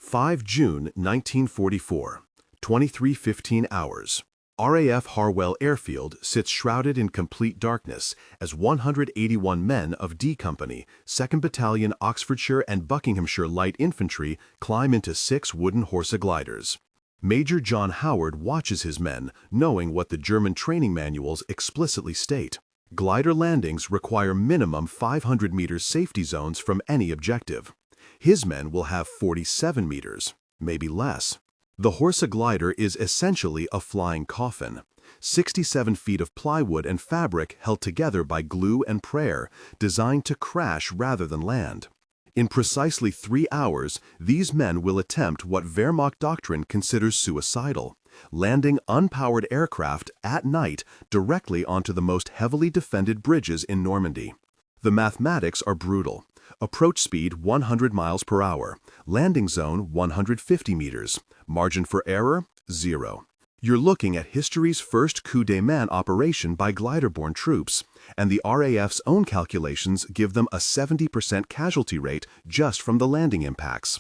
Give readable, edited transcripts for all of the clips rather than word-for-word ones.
5 June 1944, 23:15 hours. RAF Harwell Airfield sits shrouded in complete darkness as 181 men of D Company, 2nd Battalion Oxfordshire and Buckinghamshire Light Infantry climb into 6 wooden Horsa gliders. Major John Howard watches his men, knowing what the German training manuals explicitly state. Glider landings require minimum 500 meters safety zones from any objective. His men will have 47 meters, maybe less. The Horsa glider is essentially a flying coffin. 67 feet of plywood and fabric held together by glue and prayer, designed to crash rather than land. In precisely 3 hours, these men will attempt what Wehrmacht doctrine considers suicidal, landing unpowered aircraft at night directly onto the most heavily defended bridges in Normandy. The mathematics are brutal. Approach speed 100 miles per hour, landing zone 150 meters, margin for error 0. You're looking at history's first coup de main operation by glider-borne troops, and the RAF's own calculations give them a 70% casualty rate just from the landing impacts.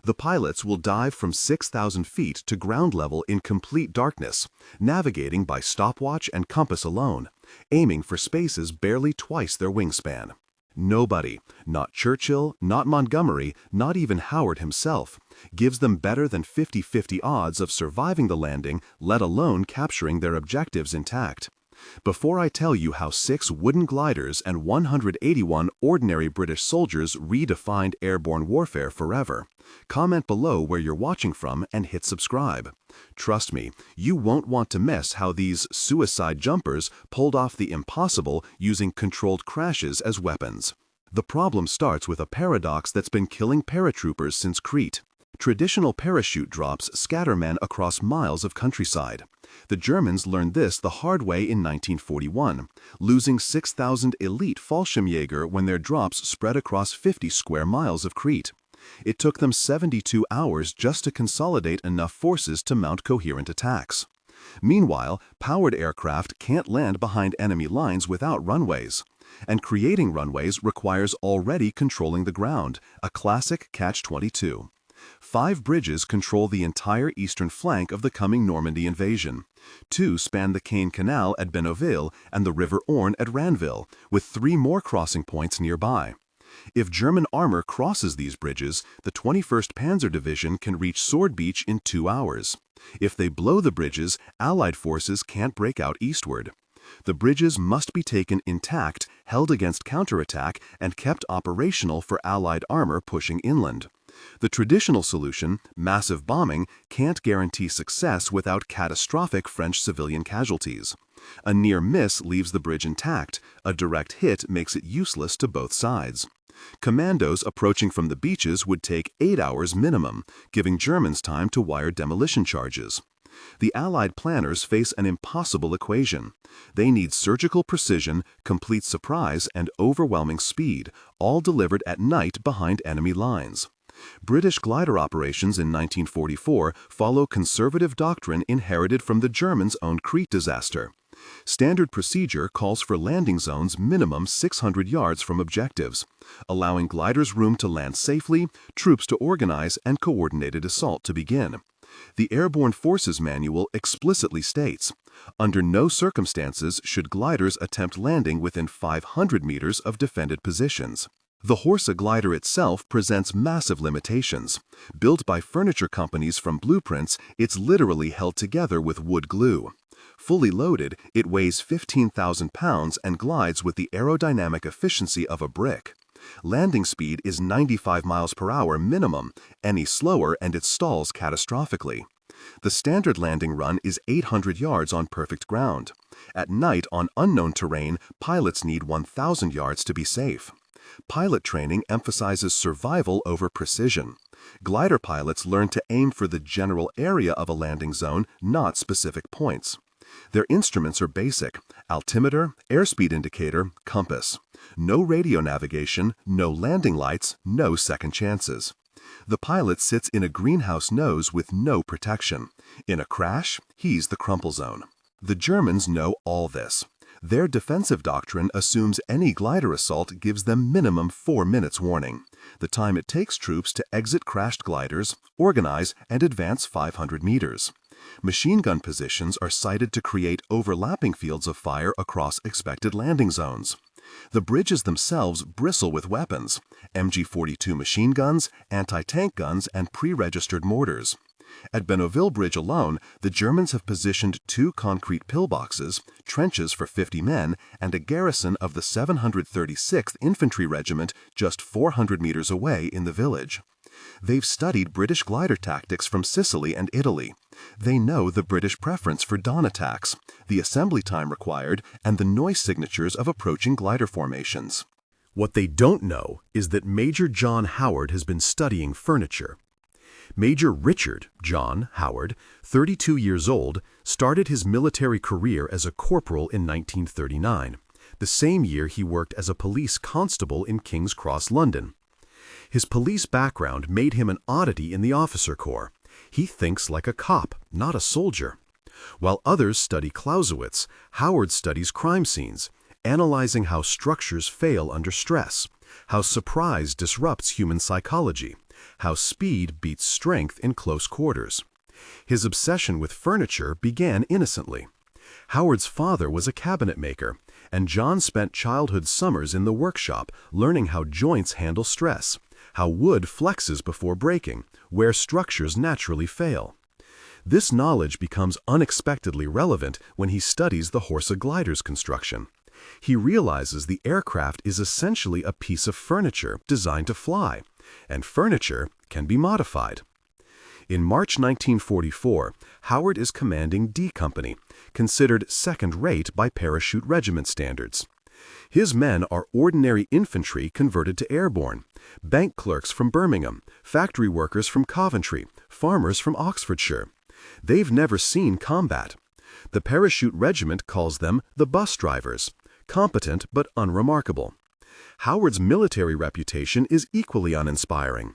The pilots will dive from 6,000 feet to ground level in complete darkness, navigating by stopwatch and compass alone, aiming for spaces barely twice their wingspan. Nobody, not Churchill, not Montgomery, not even Howard himself, gives them better than 50-50 odds of surviving the landing, let alone capturing their objectives intact. Before I tell you how 6 wooden gliders and 181 ordinary British soldiers redefined airborne warfare forever, comment below where you're watching from and hit subscribe. Trust me, you won't want to miss how these suicide jumpers pulled off the impossible using controlled crashes as weapons. The problem starts with a paradox that's been killing paratroopers since Crete. Traditional parachute drops scatter men across miles of countryside. The Germans learned this the hard way in 1941, losing 6,000 elite Fallschirmjäger when their drops spread across 50 square miles of Crete. It took them 72 hours just to consolidate enough forces to mount coherent attacks. Meanwhile, powered aircraft can't land behind enemy lines without runways. And creating runways requires already controlling the ground, a classic catch-22. 5 bridges control the entire eastern flank of the coming Normandy invasion. 2 span the Caen Canal at Bénouville and the River Orne at Ranville, with 3 more crossing points nearby. If German armor crosses these bridges, the 21st Panzer Division can reach Sword Beach in 2 hours. If they blow the bridges, Allied forces can't break out eastward. The bridges must be taken intact, held against counterattack, and kept operational for Allied armor pushing inland. The traditional solution, massive bombing, can't guarantee success without catastrophic French civilian casualties. A near miss leaves the bridge intact, a direct hit makes it useless to both sides. Commandos approaching from the beaches would take 8 hours minimum, giving Germans time to wire demolition charges. The Allied planners face an impossible equation. They need surgical precision, complete surprise, and overwhelming speed, all delivered at night behind enemy lines. British glider operations in 1944 follow conservative doctrine inherited from the Germans' own Crete disaster. Standard procedure calls for landing zones minimum 600 yards from objectives, allowing gliders room to land safely, troops to organize, and coordinated assault to begin. The Airborne Forces Manual explicitly states, under no circumstances should gliders attempt landing within 500 meters of defended positions. The Horsa glider itself presents massive limitations. Built by furniture companies from blueprints, it's literally held together with wood glue. Fully loaded, it weighs 15,000 pounds and glides with the aerodynamic efficiency of a brick. Landing speed is 95 miles per hour minimum, any slower and it stalls catastrophically. The standard landing run is 800 yards on perfect ground. At night on unknown terrain, pilots need 1,000 yards to be safe. Pilot training emphasizes survival over precision. Glider pilots learn to aim for the general area of a landing zone, not specific points. Their instruments are basic: altimeter, airspeed indicator, compass. No radio navigation, no landing lights, no second chances. The pilot sits in a greenhouse nose with no protection. In a crash, he's the crumple zone. The Germans know all this. Their defensive doctrine assumes any glider assault gives them minimum 4 minutes warning. the time it takes troops to exit crashed gliders, organize, and advance 500 meters. Machine gun positions are sighted to create overlapping fields of fire across expected landing zones. The bridges themselves bristle with weapons: MG-42 machine guns, anti-tank guns, and pre-registered mortars. At Benouville Bridge alone, the Germans have positioned 2 concrete pillboxes, trenches for 50 men, and a garrison of the 736th Infantry Regiment just 400 meters away in the village. They've studied British glider tactics from Sicily and Italy. They know the British preference for dawn attacks, the assembly time required, and the noise signatures of approaching glider formations. What they don't know is that Major John Howard has been studying furniture. Major Richard John Howard, 32 years old, started his military career as a corporal in 1939, the same year he worked as a police constable in King's Cross, London. His police background made him an oddity in the officer corps. He thinks like a cop, not a soldier. While others study Clausewitz, Howard studies crime scenes, analyzing how structures fail under stress, how surprise disrupts human psychology, how speed beats strength in close quarters. His obsession with furniture began innocently. Howard's father was a cabinet maker, and John spent childhood summers in the workshop learning how joints handle stress, how wood flexes before breaking, where structures naturally fail. This knowledge becomes unexpectedly relevant when he studies the Horsa glider's construction. He realizes the aircraft is essentially a piece of furniture designed to fly, and furniture can be modified. In March 1944, Howard is commanding D Company, considered second-rate by parachute regiment standards. His men are ordinary infantry converted to airborne, bank clerks from Birmingham, factory workers from Coventry, farmers from Oxfordshire. They've never seen combat. The parachute regiment calls them the bus drivers, competent but unremarkable. Howard's military reputation is equally uninspiring.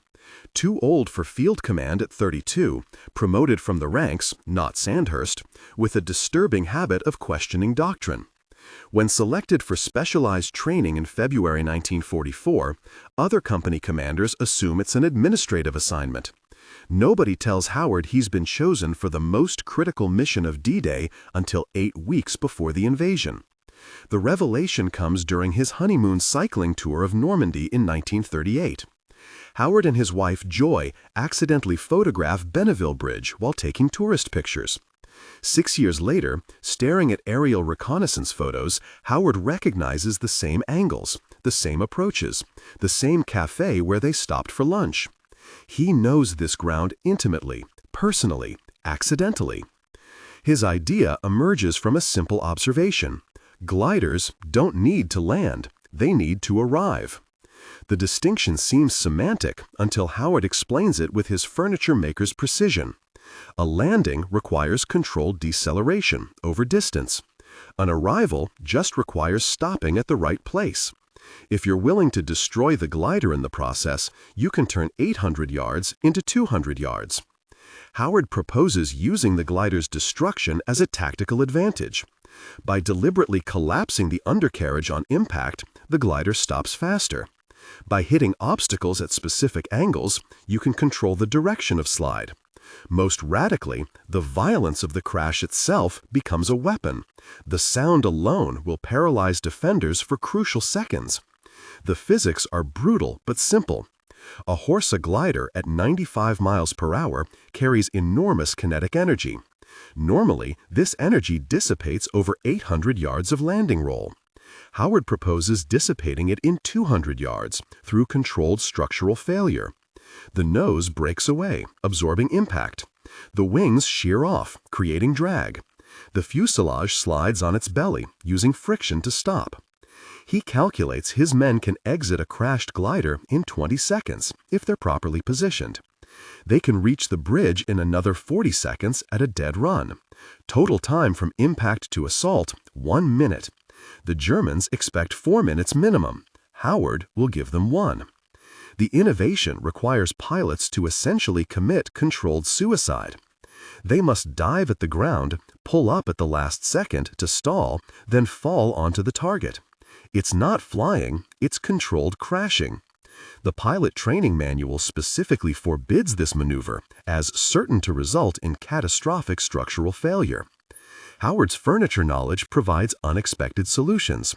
Too old for field command at 32, promoted from the ranks, not Sandhurst, with a disturbing habit of questioning doctrine. When selected for specialized training in February 1944, other company commanders assume it's an administrative assignment. Nobody tells Howard he's been chosen for the most critical mission of D-Day until 8 weeks before the invasion. The revelation comes during his honeymoon cycling tour of Normandy in 1938. Howard and his wife Joy accidentally photograph Benouville Bridge while taking tourist pictures. 6 years later, staring at aerial reconnaissance photos, Howard recognizes the same angles, the same approaches, the same cafe where they stopped for lunch. He knows this ground intimately, personally, accidentally. His idea emerges from a simple observation. Gliders don't need to land, they need to arrive. The distinction seems semantic until Howard explains it with his furniture maker's precision. A landing requires controlled deceleration over distance. An arrival just requires stopping at the right place. If you're willing to destroy the glider in the process, you can turn 800 yards into 200 yards. Howard proposes using the glider's destruction as a tactical advantage. By deliberately collapsing the undercarriage on impact, the glider stops faster. By hitting obstacles at specific angles, you can control the direction of slide. Most radically, the violence of the crash itself becomes a weapon. The sound alone will paralyze defenders for crucial seconds. The physics are brutal but simple. A Horsa glider at 95 miles per hour carries enormous kinetic energy. Normally, this energy dissipates over 800 yards of landing roll. Howard proposes dissipating it in 200 yards through controlled structural failure. The nose breaks away, absorbing impact. The wings shear off, creating drag. The fuselage slides on its belly, using friction to stop. He calculates his men can exit a crashed glider in 20 seconds if they're properly positioned. They can reach the bridge in another 40 seconds at a dead run. Total time from impact to assault, 1 minute. The Germans expect 4 minutes minimum. Howard will give them 1. The innovation requires pilots to essentially commit controlled suicide. They must dive at the ground, pull up at the last second to stall, then fall onto the target. It's not flying, it's controlled crashing. The pilot training manual specifically forbids this maneuver as certain to result in catastrophic structural failure. Howard's furniture knowledge provides unexpected solutions.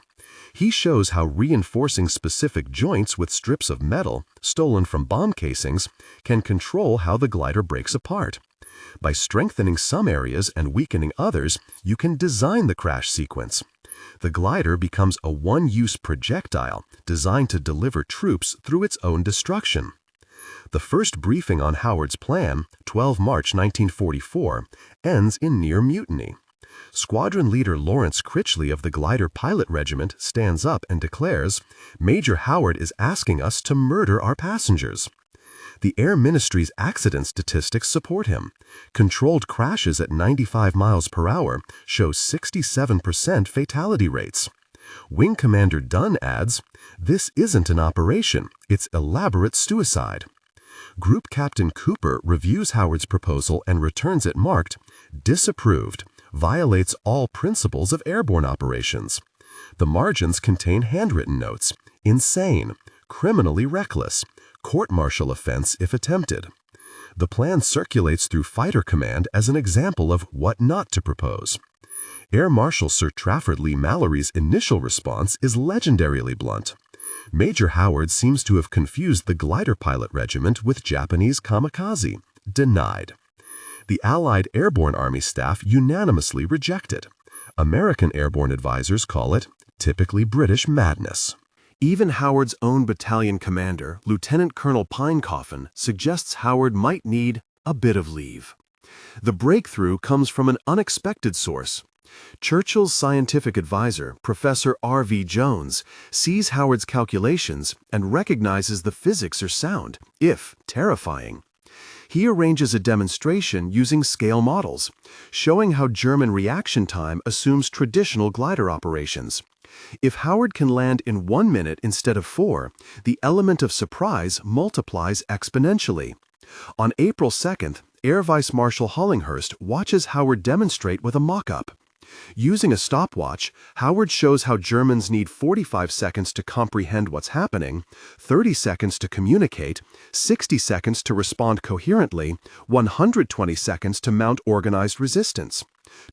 He shows how reinforcing specific joints with strips of metal, stolen from bomb casings, can control how the glider breaks apart. By strengthening some areas and weakening others, you can design the crash sequence. The glider becomes a one-use projectile designed to deliver troops through its own destruction. The first briefing on Howard's plan, 12 March 1944, ends in near mutiny. Squadron leader Lawrence Critchley of the Glider Pilot Regiment stands up and declares, "Major Howard is asking us to murder our passengers." The Air Ministry's accident statistics support him. Controlled crashes at 95 miles per hour show 67% fatality rates. Wing Commander Dunn adds, "This isn't an operation, it's elaborate suicide." Group Captain Cooper reviews Howard's proposal and returns it marked, "Disapproved, violates all principles of airborne operations." The margins contain handwritten notes, "Insane, criminally reckless, court-martial offense if attempted." The plan circulates through Fighter Command as an example of what not to propose. Air Marshal Sir Trafford Leigh-Mallory's initial response is legendarily blunt. Major Howard seems to have confused the Glider Pilot Regiment with Japanese kamikaze. Denied. The Allied Airborne Army staff unanimously reject it. American airborne advisors call it typically British madness. Even Howard's own battalion commander, Lieutenant Colonel Pinecoffin, suggests Howard might need a bit of leave. The breakthrough comes from an unexpected source. Churchill's scientific advisor, Professor R.V. Jones, sees Howard's calculations and recognizes the physics are sound, if terrifying. He arranges a demonstration using scale models, showing how German reaction time assumes traditional glider operations. If Howard can land in 1 minute instead of 4, the element of surprise multiplies exponentially. On April 2nd, Air Vice Marshal Hollinghurst watches Howard demonstrate with a mock-up. Using a stopwatch, Howard shows how Germans need 45 seconds to comprehend what's happening, 30 seconds to communicate, 60 seconds to respond coherently, 120 seconds to mount organized resistance.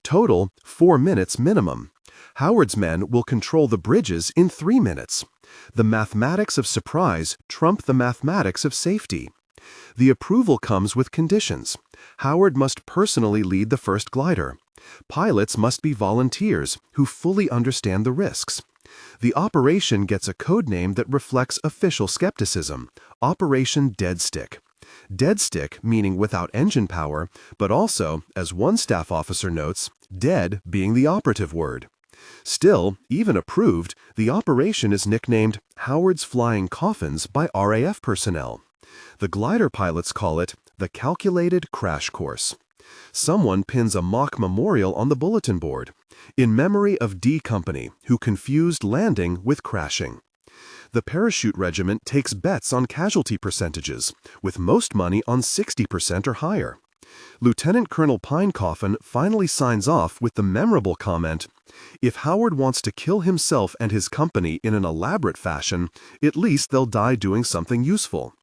Total, 4 minutes minimum. Howard's men will control the bridges in 3 minutes. The mathematics of surprise trump the mathematics of safety. The approval comes with conditions. Howard must personally lead the first glider. Pilots must be volunteers who fully understand the risks. The operation gets a code name that reflects official skepticism, Operation Dead Stick. Dead stick meaning without engine power, but also, as one staff officer notes, dead being the operative word. Still, even approved, the operation is nicknamed Howard's Flying Coffins by RAF personnel. The glider pilots call it the Calculated Crash Course. Someone pins a mock memorial on the bulletin board, in memory of D Company, who confused landing with crashing. The parachute regiment takes bets on casualty percentages, with most money on 60% or higher. Lieutenant Colonel Pinecoffin finally signs off with the memorable comment, "If Howard wants to kill himself and his company in an elaborate fashion, at least they'll die doing something useful."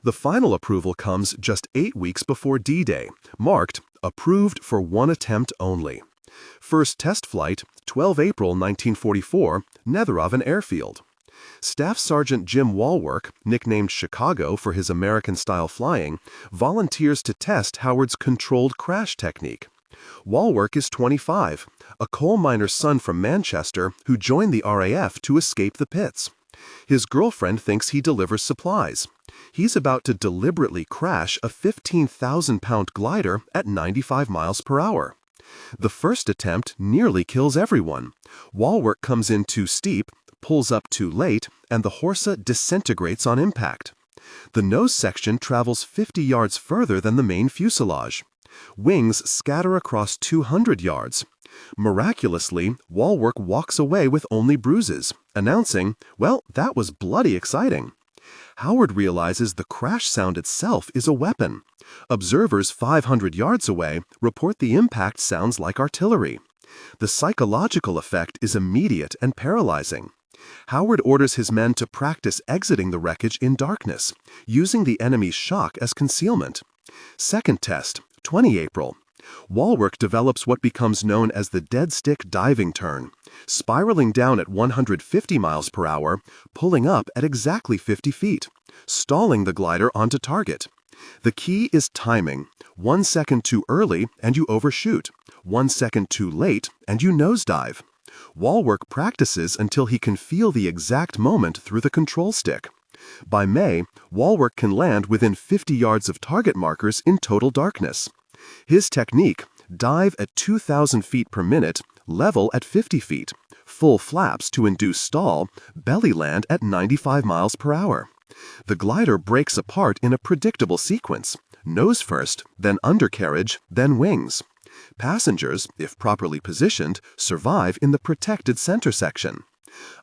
The final approval comes just 8 weeks before D-Day, marked "Approved for 1 attempt only." First test flight, 12 April 1944, Netheroven Airfield. Staff Sergeant Jim Walwork, nicknamed Chicago for his American-style flying, volunteers to test Howard's controlled crash technique. Walwork is 25, a coal miner's son from Manchester who joined the RAF to escape the pits. His girlfriend thinks he delivers supplies. He's about to deliberately crash a 15,000-pound glider at 95 miles per hour. The first attempt nearly kills everyone. Walwork comes in too steep, pulls up too late, and the Horsa disintegrates on impact. The nose section travels 50 yards further than the main fuselage. Wings scatter across 200 yards. Miraculously, Walwork walks away with only bruises, announcing, "Well, that was bloody exciting." Howard realizes the crash sound itself is a weapon. Observers 500 yards away report the impact sounds like artillery. The psychological effect is immediate and paralyzing. Howard orders his men to practice exiting the wreckage in darkness, using the enemy's shock as concealment. Second test, 20 April. Walwork develops what becomes known as the dead stick diving turn, spiraling down at 150 miles per hour, pulling up at exactly 50 feet, stalling the glider onto target. The key is timing. 1 second too early and you overshoot. 1 second too late and you nosedive. Walwork practices until he can feel the exact moment through the control stick. By May, Walwork can land within 50 yards of target markers in total darkness. His technique, dive at 2,000 feet per minute, level at 50 feet, full flaps to induce stall, belly land at 95 miles per hour. The glider breaks apart in a predictable sequence, nose first, then undercarriage, then wings. Passengers, if properly positioned, survive in the protected center section.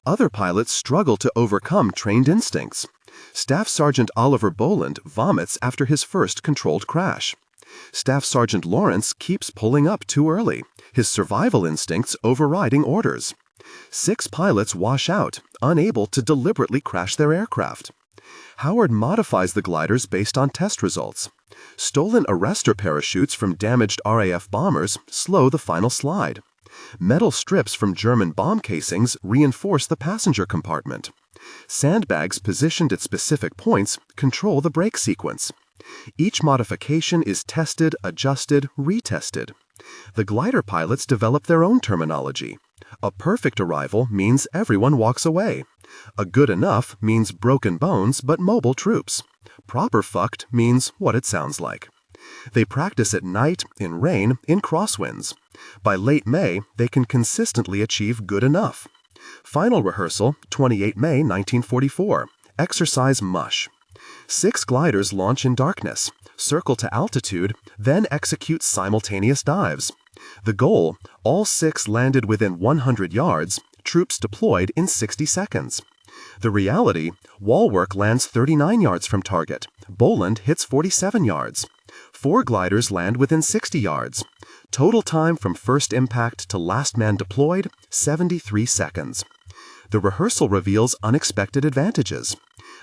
Other pilots struggle to overcome trained instincts. Staff Sergeant Oliver Boland vomits after his first controlled crash. Staff Sergeant Lawrence keeps pulling up too early, his survival instincts overriding orders. 6 pilots wash out, unable to deliberately crash their aircraft. Howard modifies the gliders based on test results. Stolen arrestor parachutes from damaged RAF bombers slow the final slide. Metal strips from German bomb casings reinforce the passenger compartment. Sandbags positioned at specific points control the brake sequence. Each modification is tested, adjusted, retested. The glider pilots develop their own terminology. A perfect arrival means everyone walks away. A good enough means broken bones but mobile troops. Proper fucked means what it sounds like. They practice at night, in rain, in crosswinds. By late May, they can consistently achieve good enough. Final rehearsal, 28 May 1944. Exercise Mush. 6 gliders launch in darkness, circle to altitude, then execute simultaneous dives. The goal, all 6 landed within 100 yards, troops deployed in 60 seconds. The reality, Walwork lands 39 yards from target. Boland hits 47 yards. 4 gliders land within 60 yards. Total time from first impact to last man deployed, 73 seconds. The rehearsal reveals unexpected advantages.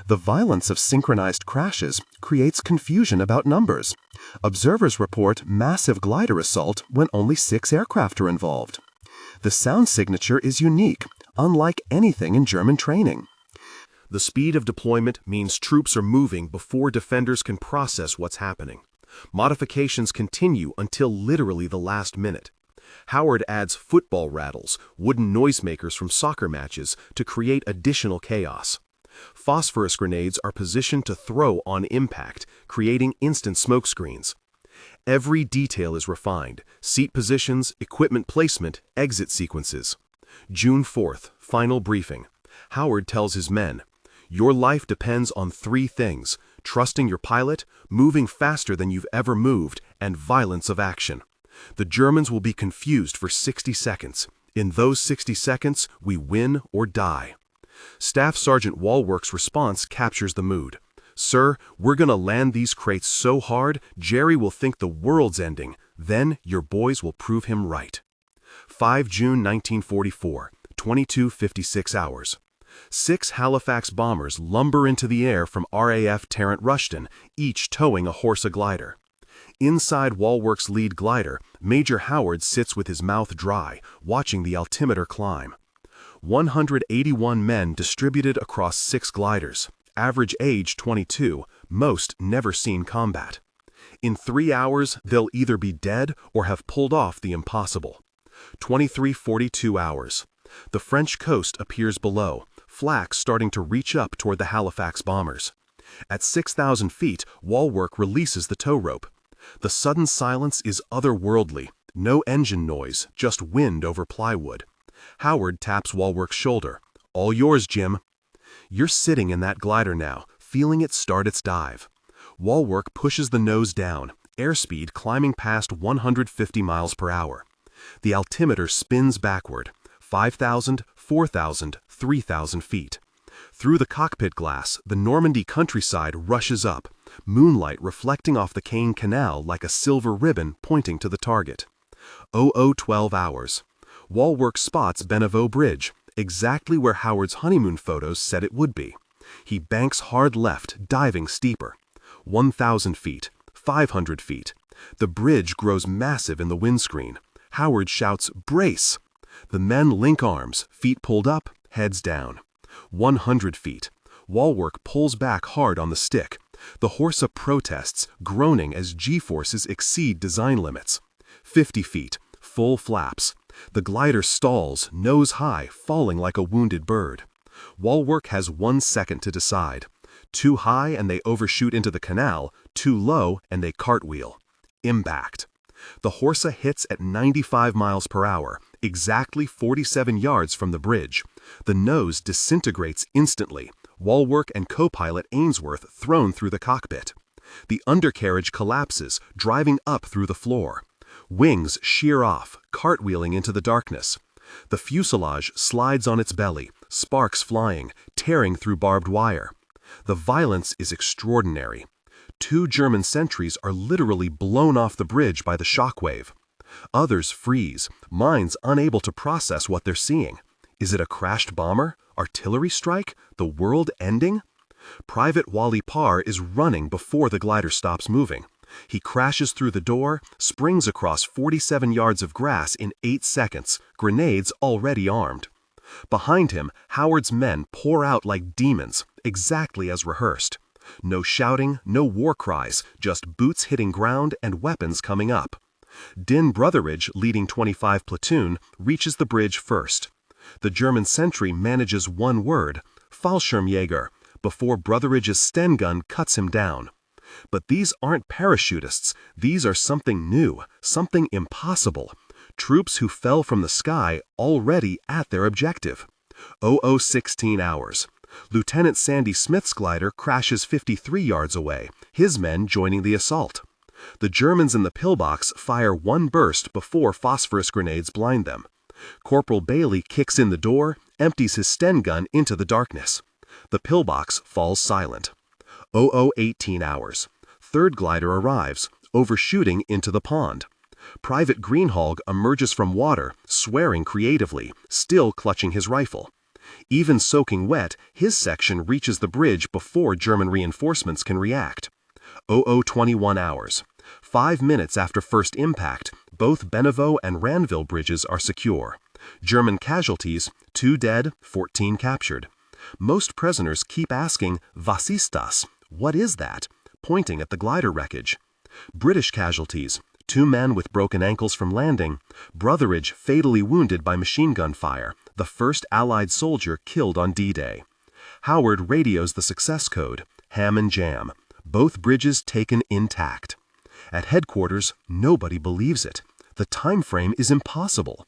The violence of synchronized crashes creates confusion about numbers. Observers report massive glider assault when only 6 aircraft are involved. The sound signature is unique, unlike anything in German training. The speed of deployment means troops are moving before defenders can process what's happening. Modifications continue until literally the last minute. Howard adds football rattles, wooden noisemakers from soccer matches, to create additional chaos. Phosphorus grenades are positioned to throw on impact, creating instant smoke screens. Every detail is refined: seat positions, equipment placement, exit sequences. June 4th, final briefing. Howard tells his men, "Your life depends on 3 things: trusting your pilot, moving faster than you've ever moved, and violence of action. The Germans will be confused for 60 seconds. In those 60 seconds, we win or die." Staff Sergeant Walwork's response captures the mood. "Sir, we're gonna land these crates so hard, Jerry will think the world's ending. Then your boys will prove him right." 5 June 1944, 22:56 hours. 6 Halifax bombers lumber into the air from RAF Tarrant Rushton, each towing a Horsa glider. Inside Walwork's lead glider, Major Howard sits with his mouth dry, watching the altimeter climb. 181 men distributed across 6 gliders, average age 22, most never seen combat. In 3 hours, they'll either be dead or have pulled off the impossible. 23:42 hours. The French coast appears below, flak starting to reach up toward the Halifax bombers. At 6,000 feet, Walwork releases the tow rope. The sudden silence is otherworldly. No engine noise, just wind over plywood. Howard taps Walwork's shoulder. "All yours, Jim." You're sitting in that glider now, feeling it start its dive. Walwork pushes the nose down, airspeed climbing past 150 miles per hour. The altimeter spins backward, 5,000, 4,000, 3,000 feet. Through the cockpit glass, the Normandy countryside rushes up, moonlight reflecting off the Caen Canal like a silver ribbon pointing to the target. 00:12 hours. Walwork spots Benevaux Bridge, exactly where Howard's honeymoon photos said it would be. He banks hard left, diving steeper. 1,000 feet, 500 feet. The bridge grows massive in the windscreen. Howard shouts, "Brace!" The men link arms, feet pulled up, heads down. 100 feet. Wallwork pulls back hard on the stick. The Horsa protests, groaning as G-forces exceed design limits. 50 feet. Full flaps. The glider stalls, nose high, falling like a wounded bird. Wallwork has 1 second to decide. Too high and they overshoot into the canal, too low and they cartwheel. Impact. The Horsa hits at 95 miles per hour, exactly 47 yards from the bridge. The nose disintegrates instantly. Wallwork and co-pilot Ainsworth thrown through the cockpit. The undercarriage collapses, driving up through the floor. Wings shear off, cartwheeling into the darkness. The fuselage slides on its belly, sparks flying, tearing through barbed wire. The violence is extraordinary. 2 German sentries are literally blown off the bridge by the shockwave. Others freeze, minds unable to process what they're seeing. Is it a crashed bomber? Artillery strike? The world ending? Private Wally Parr is running before the glider stops moving. He crashes through the door, springs across 47 yards of grass in 8 seconds, grenades already armed. Behind him, Howard's men pour out like demons, exactly as rehearsed. No shouting, no war cries, just boots hitting ground and weapons coming up. Din Brotheridge, leading 25 platoon, reaches the bridge first. The German sentry manages one word, Fallschirmjäger, before Brotheridge's Sten gun cuts him down. But these aren't parachutists, these are something new, something impossible. Troops who fell from the sky already at their objective. 0016 hours. Lieutenant Sandy Smith's glider crashes 53 yards away, his men joining the assault. The Germans in the pillbox fire one burst before phosphorus grenades blind them. Corporal Bailey kicks in the door, empties his Sten gun into the darkness. The pillbox falls silent. 0018 hours. Third glider arrives, overshooting into the pond. Private Greenhalgh emerges from water, swearing creatively, still clutching his rifle. Even soaking wet, his section reaches the bridge before German reinforcements can react. 0021 hours. 5 minutes after first impact, both Benevaux and Ranville bridges are secure. German casualties, 2 dead, 14 captured. Most prisoners keep asking, "Was ist das?" What is that? Pointing at the glider wreckage. British casualties, 2 men with broken ankles from landing, Brotheridge fatally wounded by machine gun fire, the first Allied soldier killed on D-Day. Howard radios the success code, ham and jam, both bridges taken intact. At headquarters, nobody believes it. The time frame is impossible.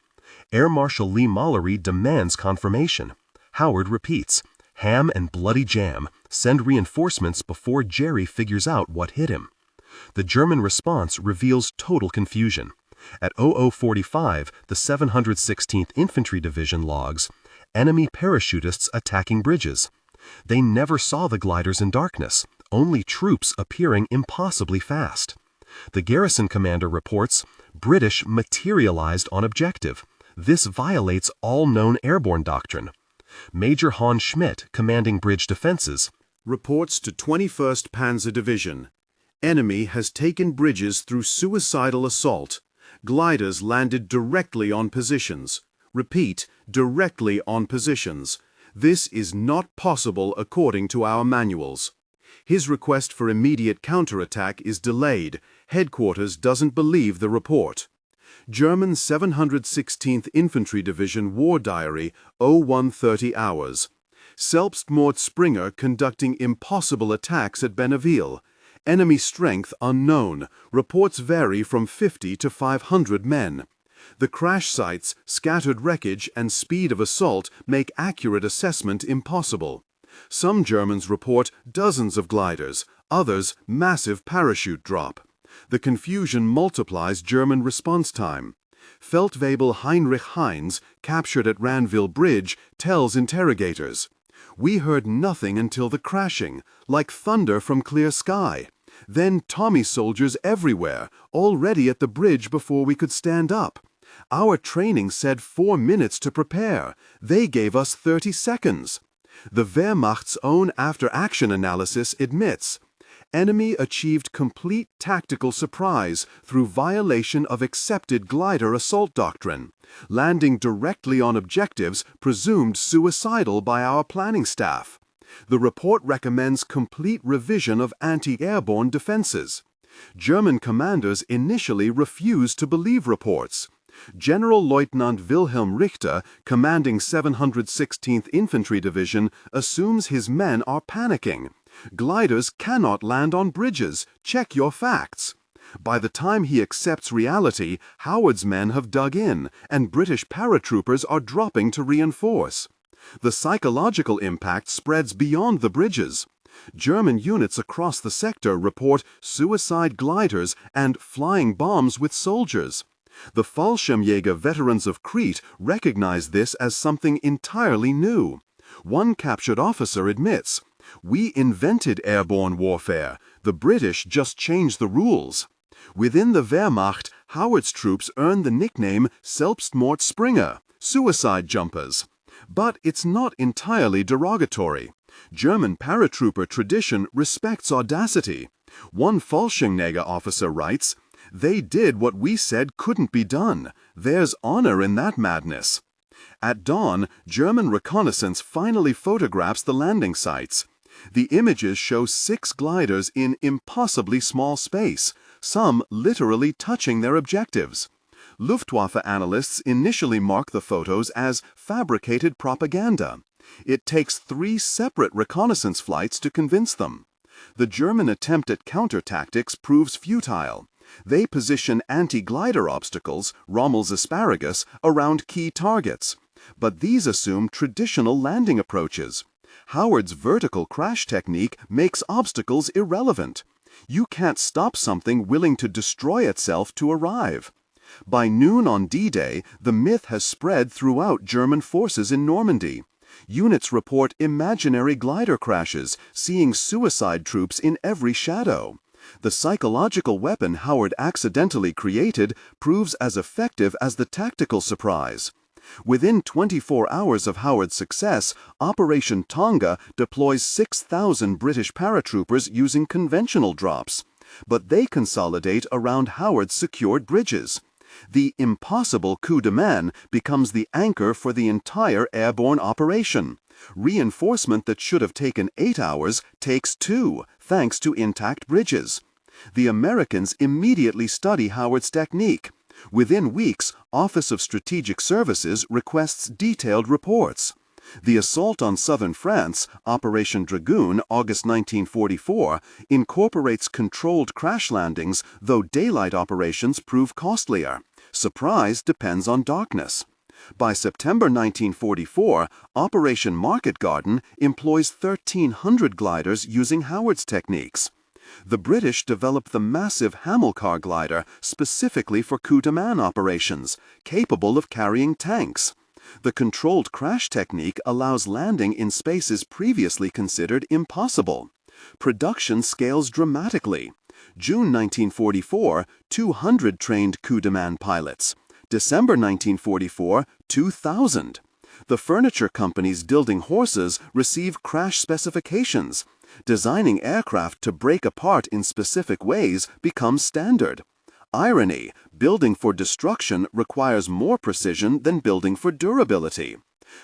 Air Marshal Lee Mallory demands confirmation. Howard repeats, ham and bloody jam, send reinforcements before Jerry figures out what hit him. The German response reveals total confusion. At 0045, the 716th Infantry Division logs, enemy parachutists attacking bridges. They never saw the gliders in darkness, only troops appearing impossibly fast. The garrison commander reports, British materialized on objective. This violates all known airborne doctrine. Major Hans Schmidt, commanding bridge defenses, reports to 21st Panzer Division. Enemy has taken bridges through suicidal assault. Gliders landed directly on positions. Repeat, directly on positions. This is not possible according to our manuals. His request for immediate counterattack is delayed. Headquarters doesn't believe the report. German 716th Infantry Division War Diary, 0130 hours. Selbstmord Springer conducting impossible attacks at Benneville. Enemy strength unknown. Reports vary from 50 to 500 men. The crash sites, scattered wreckage, and speed of assault make accurate assessment impossible. Some Germans report dozens of gliders, others massive parachute drop. The confusion multiplies German response time. Feldwebel Heinrich Heinz, captured at Ranville Bridge, tells interrogators, "We heard nothing until the crashing, like thunder from clear sky. Then Tommy soldiers everywhere, already at the bridge before we could stand up. Our training said 4 minutes to prepare. They gave us 30 seconds. The Wehrmacht's own after-action analysis admits, enemy achieved complete tactical surprise through violation of accepted glider assault doctrine, landing directly on objectives presumed suicidal by our planning staff. The report recommends complete revision of anti-airborne defenses. German commanders initially refused to believe reports. General Lieutenant Wilhelm Richter, commanding 716th Infantry Division, assumes his men are panicking. Gliders cannot land on bridges. Check your facts. By the time he accepts reality, Howard's men have dug in, and British paratroopers are dropping to reinforce. The psychological impact spreads beyond the bridges. German units across the sector report suicide gliders and flying bombs with soldiers. The Fallschirmjäger veterans of Crete recognize this as something entirely new. One captured officer admits, "We invented airborne warfare. The British just changed the rules." Within the Wehrmacht, Howard's troops earned the nickname Selbstmordspringer, suicide jumpers. But it's not entirely derogatory. German paratrooper tradition respects audacity. One Fallschirmjäger officer writes, "They did what we said couldn't be done. There's honor in that madness." At dawn, German reconnaissance finally photographs the landing sites. The images show 6 gliders in impossibly small space, some literally touching their objectives. Luftwaffe analysts initially mark the photos as fabricated propaganda. It takes 3 separate reconnaissance flights to convince them. The German attempt at counter-tactics proves futile. They position anti-glider obstacles, Rommel's asparagus, around key targets. But these assume traditional landing approaches. Howard's vertical crash technique makes obstacles irrelevant. You can't stop something willing to destroy itself to arrive. By noon on D-Day, the myth has spread throughout German forces in Normandy. Units report imaginary glider crashes, seeing suicide troops in every shadow. The psychological weapon Howard accidentally created proves as effective as the tactical surprise. Within 24 hours of Howard's success, Operation Tonga deploys 6,000 British paratroopers using conventional drops. But they consolidate around Howard's secured bridges. The impossible coup de main becomes the anchor for the entire airborne operation. Reinforcement that should have taken 8 hours takes 2, thanks to intact bridges. The Americans immediately study Howard's technique. Within weeks, Office of Strategic Services requests detailed reports. The assault on southern France, Operation Dragoon, August 1944, incorporates controlled crash landings, though daylight operations prove costlier. Surprise depends on darkness. By September 1944, Operation Market Garden employs 1,300 gliders using Howard's techniques. The British developed the massive Hamilcar glider specifically for coup de main operations, capable of carrying tanks. The controlled crash technique allows landing in spaces previously considered impossible. Production scales dramatically. June 1944, 200 trained coup de main pilots. December 1944, 2,000. The furniture companies building horses receive crash specifications. Designing aircraft to break apart in specific ways becomes standard. Irony, building for destruction requires more precision than building for durability.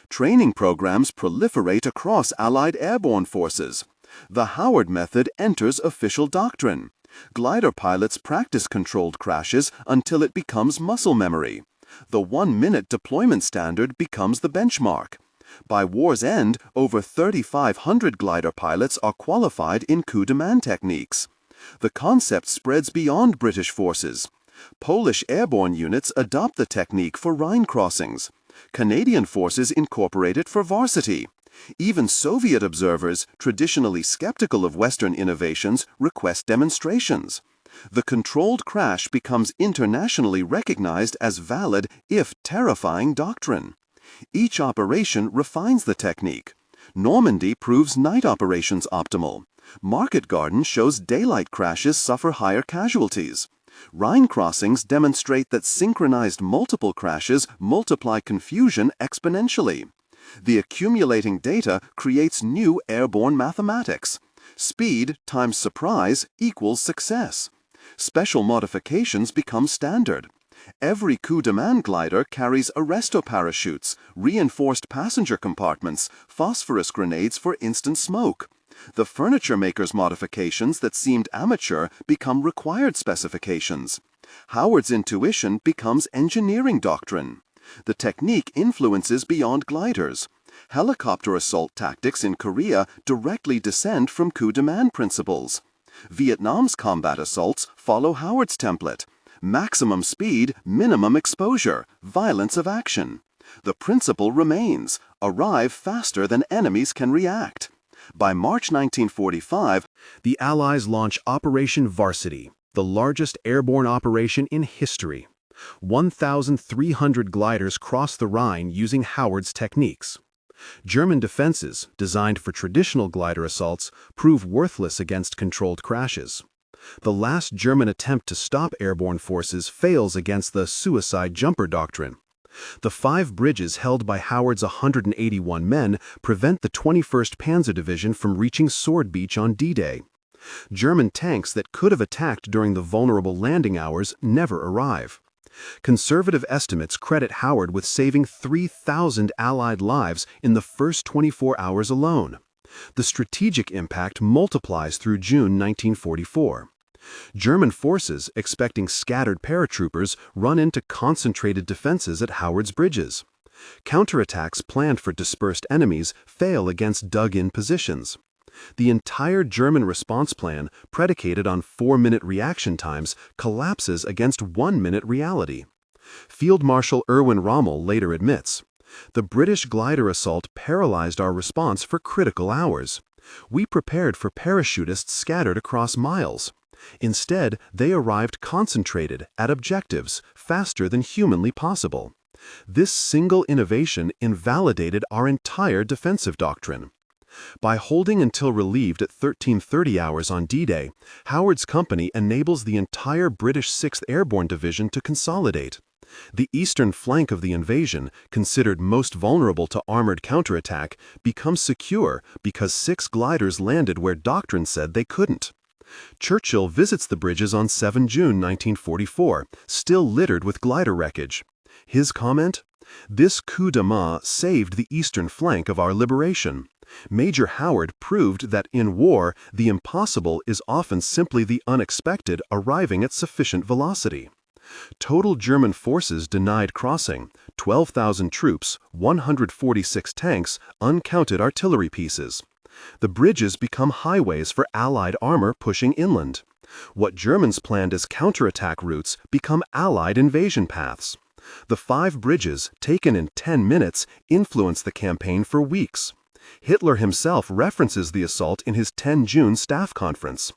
Training programs proliferate across Allied airborne forces. The Howard method enters official doctrine. Glider pilots practice controlled crashes until it becomes muscle memory. The 1-minute deployment standard becomes the benchmark. By war's end, over 3,500 glider pilots are qualified in coup de main techniques. The concept spreads beyond British forces. Polish airborne units adopt the technique for Rhine crossings. Canadian forces incorporate it for varsity. Even Soviet observers, traditionally skeptical of Western innovations, request demonstrations. The controlled crash becomes internationally recognized as valid, if terrifying, doctrine. Each operation refines the technique. Normandy proves night operations optimal. Market Garden shows daylight crashes suffer higher casualties. Rhine crossings demonstrate that synchronized multiple crashes multiply confusion exponentially. The accumulating data creates new airborne mathematics. Speed times surprise equals success. Special modifications become standard. Every coup de main glider carries arresto parachutes, reinforced passenger compartments, phosphorus grenades for instant smoke. The furniture maker's modifications that seemed amateur become required specifications. Howard's intuition becomes engineering doctrine. The technique influences beyond gliders. Helicopter assault tactics in Korea directly descend from coup de main principles. Vietnam's combat assaults follow Howard's template. Maximum speed, minimum exposure, violence of action. The principle remains: arrive faster than enemies can react. By March 1945, The Allies launch Operation Varsity, the largest airborne operation in history. 1,300 gliders cross the Rhine using Howard's techniques. German defenses, designed for traditional glider assaults, prove worthless against controlled crashes. The last German attempt to stop airborne forces fails against the suicide jumper doctrine. The 5 bridges held by Howard's 181 men prevent the 21st Panzer Division from reaching Sword Beach on D-Day. German tanks that could have attacked during the vulnerable landing hours never arrive. Conservative estimates credit Howard with saving 3,000 Allied lives in the first 24 hours alone. The strategic impact multiplies through June 1944. German forces, expecting scattered paratroopers, run into concentrated defenses at Howard's bridges. Counterattacks planned for dispersed enemies fail against dug-in positions. The entire German response plan, predicated on 4-minute reaction times, collapses against 1-minute reality. Field Marshal Erwin Rommel later admits, "The British glider assault paralyzed our response for critical hours. We prepared for parachutists scattered across miles. Instead, they arrived concentrated, at objectives, faster than humanly possible. This single innovation invalidated our entire defensive doctrine." By holding until relieved at 13:30 hours on D-Day, Howard's company enables the entire British 6th Airborne Division to consolidate. The eastern flank of the invasion, considered most vulnerable to armored counterattack, becomes secure because 6 gliders landed where doctrine said they couldn't. Churchill visits the bridges on 7 June 1944, still littered with glider wreckage. His comment? "This coup de main saved the eastern flank of our liberation. Major Howard proved that in war, the impossible is often simply the unexpected arriving at sufficient velocity." Total German forces denied crossing: 12,000 troops, 146 tanks, uncounted artillery pieces. The bridges become highways for Allied armor pushing inland. What Germans planned as counterattack routes become Allied invasion paths. The 5 bridges, taken in 10 minutes, influence the campaign for weeks. Hitler himself references the assault in his 10 June staff conference.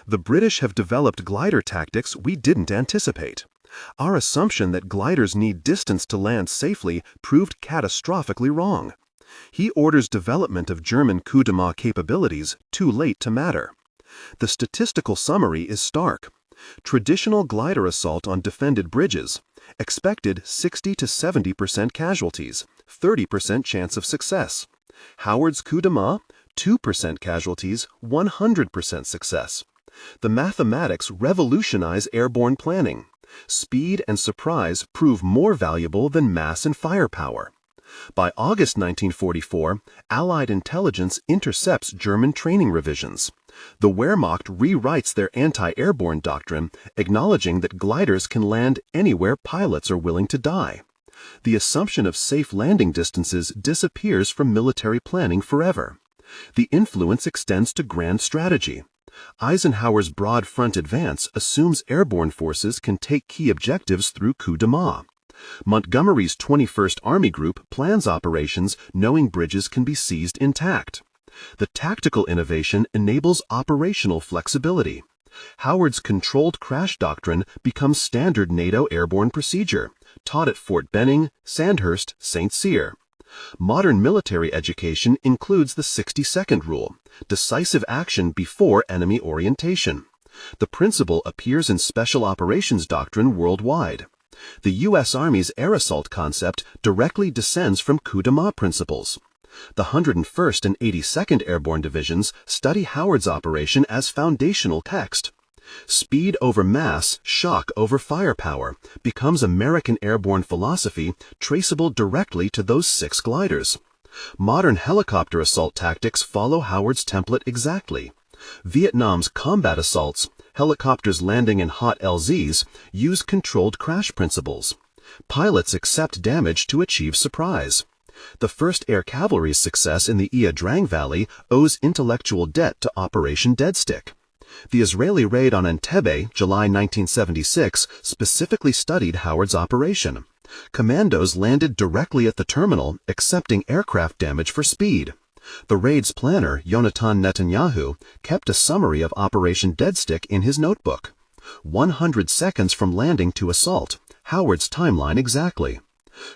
"The British have developed glider tactics we didn't anticipate. Our assumption that gliders need distance to land safely proved catastrophically wrong." He orders development of German coup de main capabilities too late to matter. The statistical summary is stark. Traditional glider assault on defended bridges. Expected 60 to 70% casualties, 30% chance of success. Howard's coup de main, 2% casualties, 100% success. The mathematics revolutionize airborne planning. Speed and surprise prove more valuable than mass and firepower. By August 1944, Allied intelligence intercepts German training revisions. The Wehrmacht rewrites their anti-airborne doctrine, acknowledging that gliders can land anywhere pilots are willing to die. The assumption of safe landing distances disappears from military planning forever. The influence extends to grand strategy. Eisenhower's broad front advance assumes airborne forces can take key objectives through coup de main. Montgomery's 21st Army Group plans operations knowing bridges can be seized intact. The tactical innovation enables operational flexibility. Howard's controlled crash doctrine becomes standard NATO airborne procedure, taught at Fort Benning, Sandhurst, St. Cyr. Modern military education includes the 60-second rule, decisive action before enemy orientation. The principle appears in Special Operations doctrine worldwide. The U.S. Army's air assault concept directly descends from coup de main principles. The 101st and 82nd Airborne Divisions study Howard's operation as foundational text. Speed over mass, shock over firepower becomes American airborne philosophy traceable directly to those 6 gliders. Modern helicopter assault tactics follow Howard's template exactly. Vietnam's combat assaults, helicopters landing in hot LZs, use controlled crash principles. Pilots accept damage to achieve surprise. The 1st Air Cavalry's success in the Ia Drang Valley owes intellectual debt to Operation Dead Stick. The Israeli raid on Entebbe, July 1976, specifically studied Howard's operation. Commandos landed directly at the terminal, accepting aircraft damage for speed. The raid's planner, Yonatan Netanyahu, kept a summary of Operation Dead Stick in his notebook. 100 seconds from landing to assault, Howard's timeline exactly.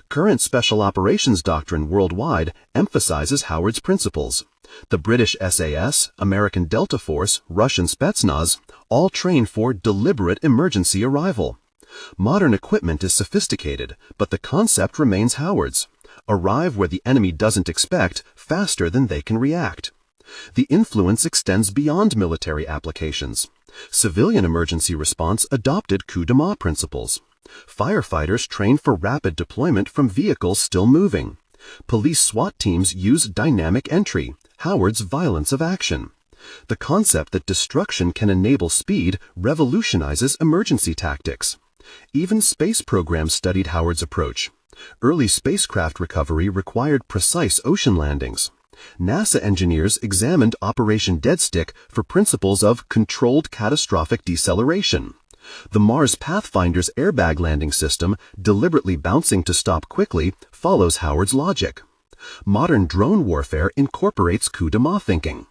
Current Special Operations doctrine worldwide emphasizes Howard's principles. The British SAS, American Delta Force, Russian Spetsnaz all train for deliberate emergency arrival. Modern equipment is sophisticated, but the concept remains Howard's. Arrive where the enemy doesn't expect, faster than they can react. The influence extends beyond military applications. Civilian emergency response adopted coup de main principles. Firefighters train for rapid deployment from vehicles still moving. Police SWAT teams use dynamic entry, Howard's violence of action. The concept that destruction can enable speed revolutionizes emergency tactics. Even space programs studied Howard's approach. Early spacecraft recovery required precise ocean landings. NASA engineers examined Operation Dead Stick for principles of controlled catastrophic deceleration. The Mars Pathfinder's airbag landing system, deliberately bouncing to stop quickly, follows Howard's logic. Modern drone warfare incorporates coup de main thinking.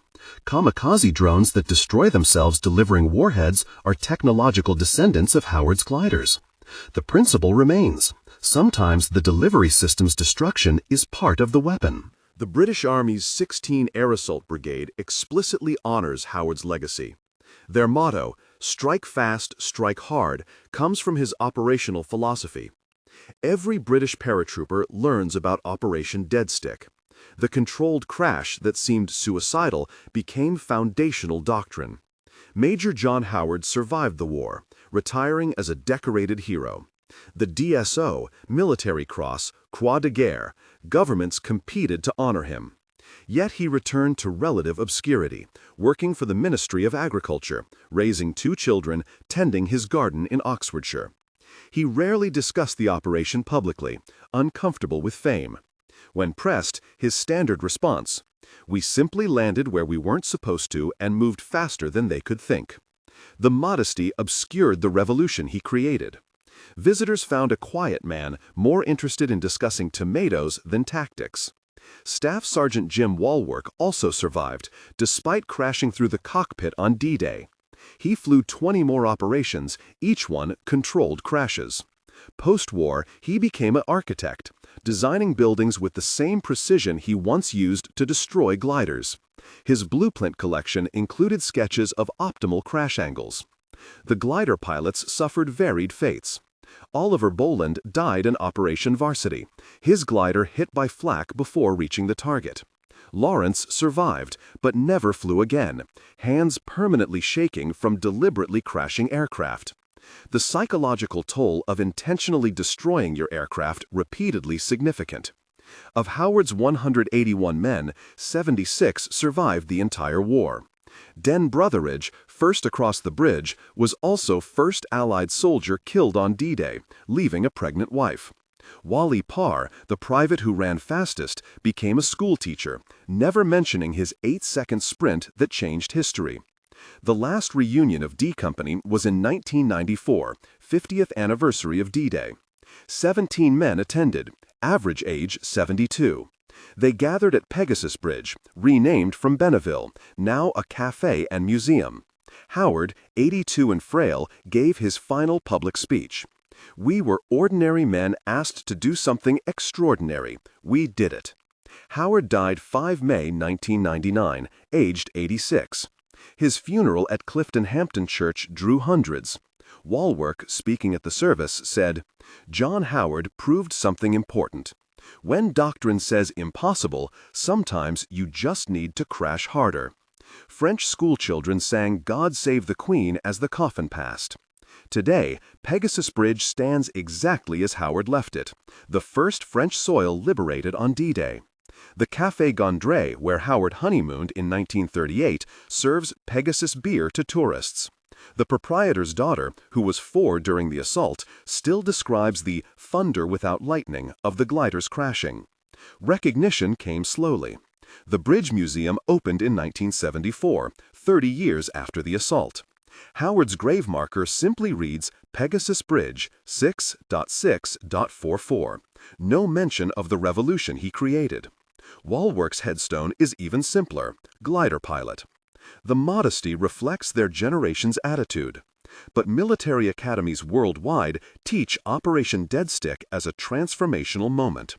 Kamikaze drones that destroy themselves delivering warheads are technological descendants of Howard's gliders. The principle remains. Sometimes the delivery system's destruction is part of the weapon. The British Army's 16 Air Assault Brigade explicitly honors Howard's legacy. Their motto, "Strike fast, strike hard," comes from his operational philosophy. Every British paratrooper learns about Operation Dead Stick. The controlled crash that seemed suicidal became foundational doctrine. Major John Howard survived the war, retiring as a decorated hero. The DSO, Military Cross, Croix de Guerre, governments competed to honor him. Yet he returned to relative obscurity, working for the Ministry of Agriculture, raising 2 children, tending his garden in Oxfordshire. He rarely discussed the operation publicly, uncomfortable with fame. When pressed, his standard response, "We simply landed where we weren't supposed to and moved faster than they could think." The modesty obscured the revolution he created. Visitors found a quiet man more interested in discussing tomatoes than tactics. Staff Sergeant Jim Walwork also survived, despite crashing through the cockpit on D-Day. He flew 20 more operations, each one controlled crashes. Post-war, he became an architect, designing buildings with the same precision he once used to destroy gliders. His blueprint collection included sketches of optimal crash angles. The glider pilots suffered varied fates. Oliver Boland died in Operation Varsity. His glider hit by flak before reaching the target. Lawrence survived, but never flew again, hands permanently shaking from deliberately crashing aircraft. The psychological toll of intentionally destroying your aircraft repeatedly significant. Of Howard's 181 men, 76 survived the entire war. Den Brotheridge, first across the bridge, was also first Allied soldier killed on D-Day, leaving a pregnant wife. Wally Parr, the private who ran fastest, became a schoolteacher, never mentioning his 8-second sprint that changed history. The last reunion of D Company was in 1994, 50th anniversary of D-Day. 17 men attended, average age 72. They gathered at Pegasus Bridge, renamed from Benneville, now a cafe and museum. Howard, 82 and frail, gave his final public speech. "We were ordinary men asked to do something extraordinary. We did it." Howard died 5 May 1999, aged 86. His funeral at Clifton Hampton Church drew hundreds. Walwork, speaking at the service, said, "John Howard proved something important. When doctrine says impossible, sometimes you just need to crash harder." French schoolchildren sang "God Save the Queen" as the coffin passed. Today, Pegasus Bridge stands exactly as Howard left it, the first French soil liberated on D-Day. The Café Gondré, where Howard honeymooned in 1938, serves Pegasus beer to tourists. The proprietor's daughter, who was 4 during the assault, still describes the "thunder without lightning" of the glider's crashing. Recognition came slowly. The Bridge Museum opened in 1974, 30 years after the assault. Howard's grave marker simply reads Pegasus Bridge 6.6.44. No mention of the revolution he created. Walwork's headstone is even simpler, glider pilot. The modesty reflects their generation's attitude. But military academies worldwide teach Operation Dead Stick as a transformational moment.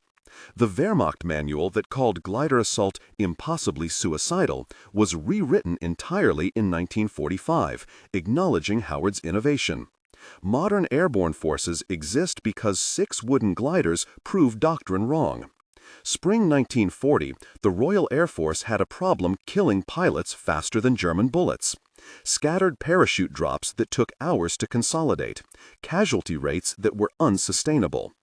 The Wehrmacht manual that called glider assault impossibly suicidal was rewritten entirely in 1945, acknowledging Howard's innovation. Modern airborne forces exist because 6 wooden gliders proved doctrine wrong. Spring 1940, the Royal Air Force had a problem killing pilots faster than German bullets. Scattered parachute drops that took hours to consolidate, casualty rates that were unsustainable.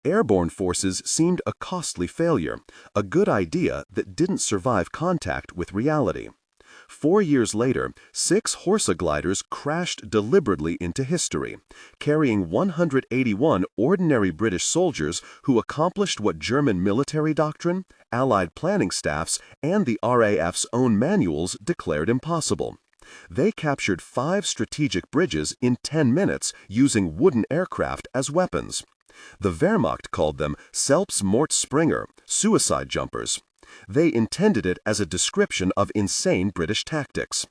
Airborne forces seemed a costly failure, a good idea that didn't survive contact with reality. 4 years later, 6 Horsa gliders crashed deliberately into history, carrying 181 ordinary British soldiers who accomplished what German military doctrine, Allied planning staffs, and the RAF's own manuals declared impossible. They captured 5 strategic bridges in 10 minutes using wooden aircraft as weapons. The Wehrmacht called them Selbstmordspringer, suicide jumpers. They intended it as a description of insane British tactics.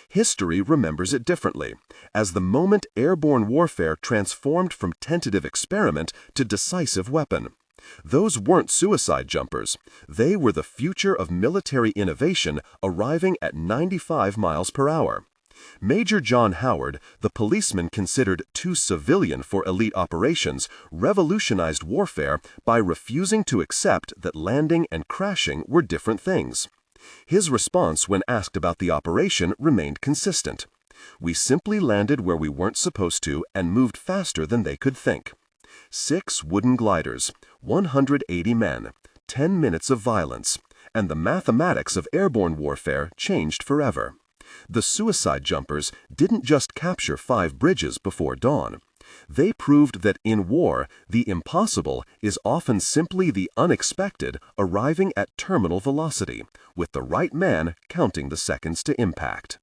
History remembers it differently, as the moment airborne warfare transformed from tentative experiment to decisive weapon. Those weren't suicide jumpers. They were the future of military innovation arriving at 95 miles per hour. Major John Howard, the policeman considered too civilian for elite operations, revolutionized warfare by refusing to accept that landing and crashing were different things. His response when asked about the operation remained consistent. "We simply landed where we weren't supposed to and moved faster than they could think." 6 wooden gliders, 180 men, 10 minutes of violence, and the mathematics of airborne warfare changed forever. The suicide jumpers didn't just capture 5 bridges before dawn. They proved that in war, the impossible is often simply the unexpected arriving at terminal velocity, with the right man counting the seconds to impact.